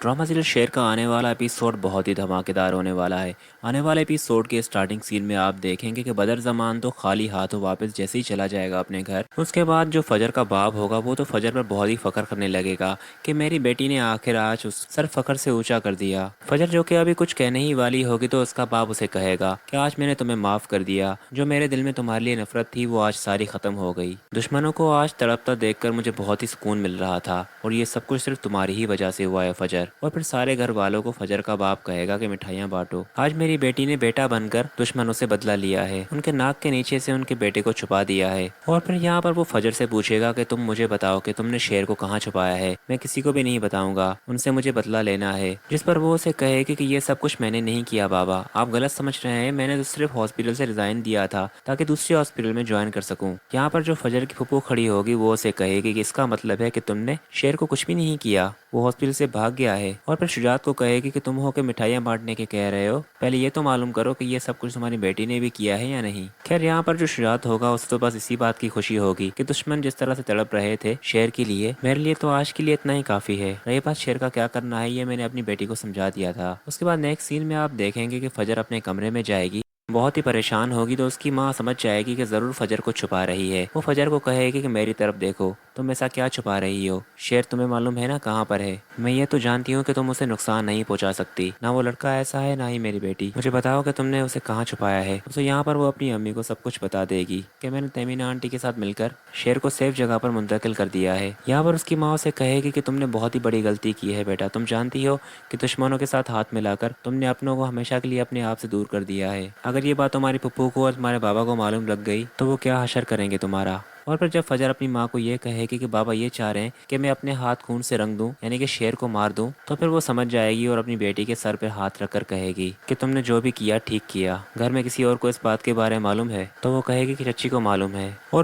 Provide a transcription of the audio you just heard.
Drama serial शेर का आने वाला एपिसोड बहुत ही धमाकेदार होने वाला है। आने वाले एपिसोड के स्टार्टिंग सीन में आप देखेंगे कि बदर ज़मान तो खाली हाथों वापस जैसे ही चला जाएगा अपने घर। उसके बाद जो फजर का बाप होगा वो तो फजर पर बहुत ही फख्र करने लगेगा कि मेरी बेटी ने आखिर आज उस सर फख्र से ऊंचा कर दिया। फजर जो कि अभी कुछ कहने ही वाली होगी तो उसका बाप उसे कहेगा कि आज मैंने तुम्हें माफ़ कर दिया, जो मेरे दिल में तुम्हारे लिए नफरत थी वो आज सारी ख़त्म हो गई। दुश्मनों को आज तड़पता देखकर मुझे बहुत ही सुकून मिल रहा था और ये सब कुछ सिर्फ तुम्हारी ही वजह से हुआ है फजर। और फिर सारे घर वालों को फजर का बाप कहेगा कि मिठाइयाँ बांटो, आज मेरी बेटी ने बेटा बनकर दुश्मनों से बदला लिया है, उनके नाक के नीचे से उनके बेटे को छुपा दिया है। और फिर यहाँ पर वो फजर से पूछेगा कि तुम मुझे बताओ कि तुमने शेर को कहाँ छुपाया है, मैं किसी को भी नहीं बताऊंगा, उनसे मुझे बदला लेना है। जिस पर वो उसे कहेगी कि ये सब कुछ मैंने नहीं किया बाबा, आप गलत समझ रहे हैं, मैंने तो सिर्फ हॉस्पिटल से रिजाइन दिया था ताकि दूसरे हॉस्पिटल में ज्वाइन कर सकूं। यहाँ पर जो फजर की फुप्पू खड़ी होगी वो उसे कहेगी कि इसका मतलब है कि तुमने शेर को कुछ भी नहीं किया, वो हॉस्पिटल से भाग गया है। और फिर शुजात को कहेगी कि तुम हो के मिठाइयाँ बांटने के कह रहे हो, पहले ये तो मालूम करो कि ये सब कुछ तुम्हारी बेटी ने भी किया है या नहीं। खैर यहाँ पर जो शुजात होगा उसे तो बस इसी बात की खुशी होगी कि दुश्मन जिस तरह से तड़प रहे थे शेर के लिए, मेरे लिए तो आज के लिए इतना ही काफी है। रही बात शेर का क्या करना है ये मैंने अपनी बेटी को समझा दिया था। उसके बाद नेक्स्ट सीन में आप देखेंगे कि फजर अपने कमरे में जाएगी, बहुत ही परेशान होगी तो उसकी माँ समझ जाएगी कि ज़रूर फजर को छुपा रही है। वो फजर को कहेगी कि मेरी तरफ देखो, तुम ऐसा क्या छुपा रही हो, शेर तुम्हें मालूम है ना कहाँ पर है, मैं ये तो जानती हूँ कि तुम उसे नुकसान नहीं पहुँचा सकती, ना वो लड़का ऐसा है ना ही मेरी बेटी, मुझे बताओ कि तुमने उसे कहाँ छुपाया है। तो यहाँ पर वो अपनी अम्मी को सब कुछ बता देगी कि मैंने तमीना आंटी के साथ मिलकर शेर को सेफ जगह पर मुंतकिल कर दिया है। यहाँ पर उसकी माँ उसे कहेगी कि तुमने बहुत ही बड़ी गलती की है बेटा, तुम जानती हो कि दुश्मनों के साथ हाथ मिलाकर तुमने अपनों को हमेशा के लिए अपने आप से दूर कर दिया है। अगर ये बात तुम्हारी पप्पू को और तुम्हारे बाबा को मालूम लग गई तो वो क्या हशर करेंगे तुम्हारा। और फिर जब फजर अपनी माँ को ये कहेगी कि बाबा ये चाह रहे हैं कि मैं अपने हाथ खून से रंग दूं, यानी कि शेर को मार दूं, तो फिर वो समझ जाएगी और अपनी बेटी के सर पर हाथ रखकर कहेगी कि तुमने जो भी किया ठीक किया। घर में किसी और को इस बात के बारे में मालूम है? तो वो कहेगी कि चच्ची को मालूम है। और